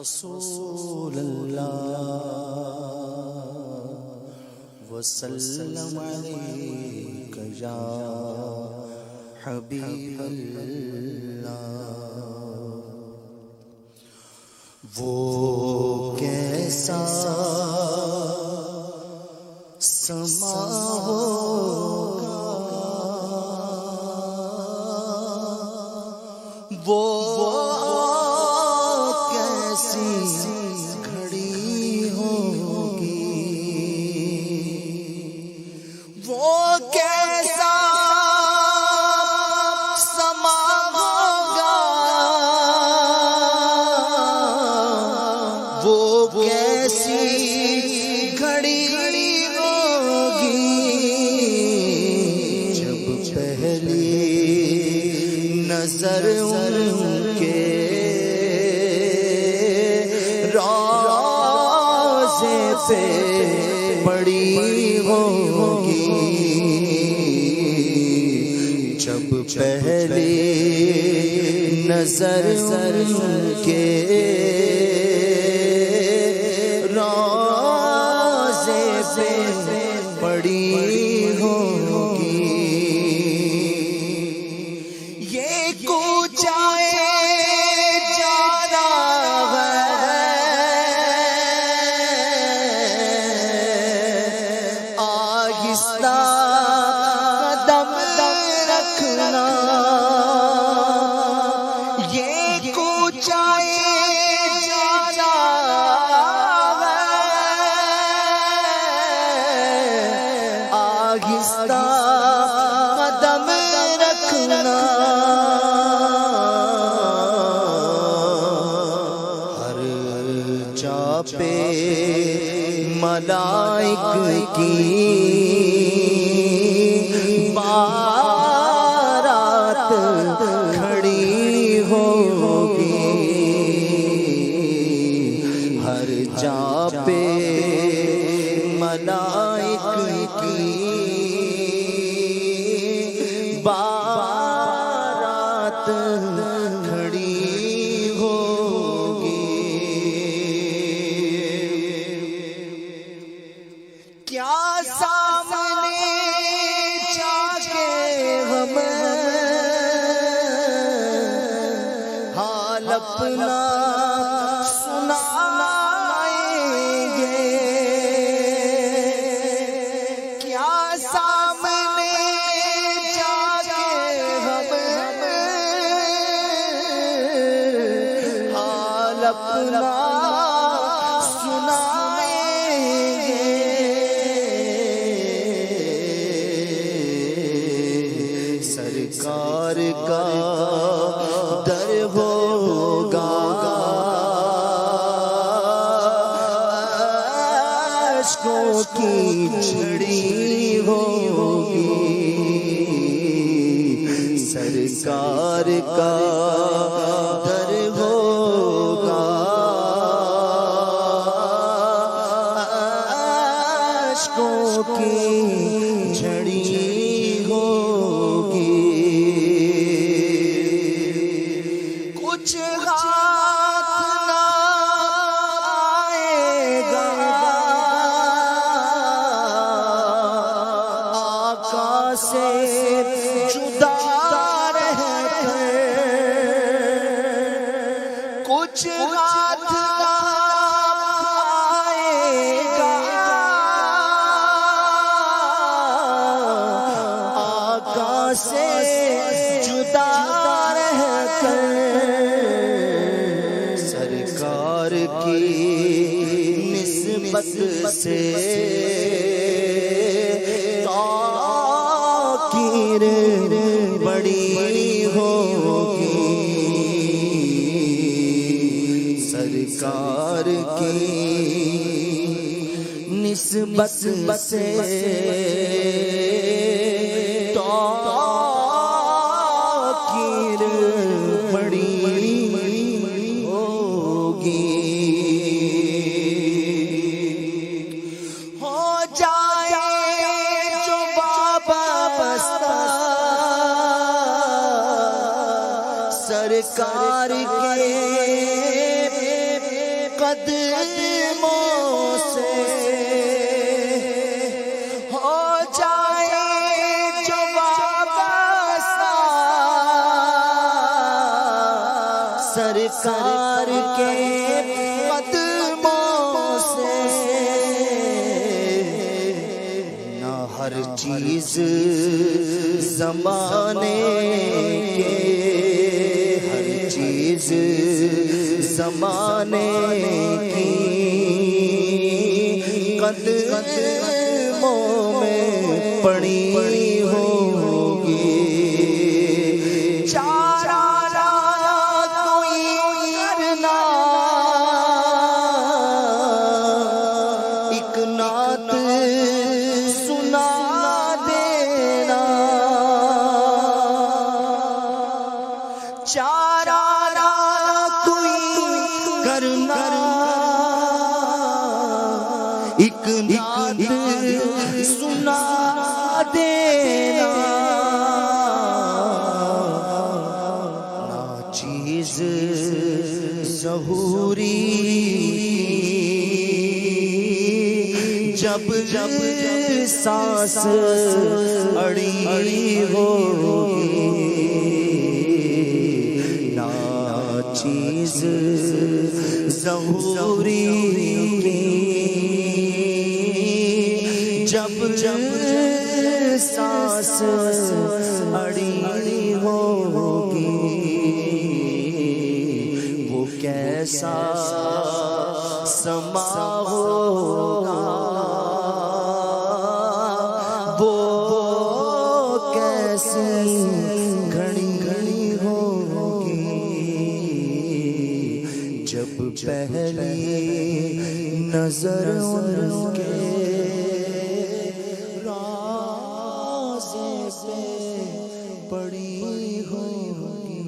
رسول اللہ وسلم علیک یا حبیب اللہ۔ وہ کیسا سما ہوگا، وہ کیسی گھڑی ہوگی، وہ کیسا سما ہوگا، وہ کیسی گھڑی ہوگی، جب پہلی نظر ان کے روضے پہ پڑی ہوگی، جب پہلی نظر ان کے روضے پہ پڑی ہوگی۔ یہ کوچائے جانا ہے، آہستہ قدم رکھنا، یہ کوچائے جانا ہے، آہستہ قدم رکھنا، ہر جا پہ ملائک کی بارات کھڑی ہوگی، ہر جا پہ ملائک کی بارات کھڑی ہوگی۔ کیا سامنے جا کے ہم حال اپنا سنائیں گے، کیا سامنے جا کے ہم حال اپنا سنائیں گے، سرکار کا در ہوگا، اشکوں کی جھڑی ہوگی، سرکار کا در ہوگا، اشکوں کی جھڑی ہوگی۔ کچھ ہاتھ نہ آئے گا آقا سے جدا رہ کر، کچھ ہاتھ نہ آئے گا آقا سے جدا رہ کر، سرکار کی نسبت سے تاخیر بڑی ہوگی، سرکار کی نسبت سے تاخیر بڑی ہوگی۔ ہو جائے جو بابا بستہ سرکار کے قدموں سے ہو جائے جو وابستہ سرکار کے قدموں سے نہ ہر چیز زمانے کے ہر چیز زمانے کی قدموں میں پڑی ہوگی چارہ کوئی کرنا ایک نعت سنا دینا چارہ کرنا ایک نعت سنا دینا ناچیز ظہوری جب سانس اڑی ہوگی ناچیز ظہوری جب سانس اڑی ہوگی وہ کیسا سما ہوگا وہ کیسی گھڑی ہوگی جب پہلی نظر ان کے رازے پہ پڑی ہوگی.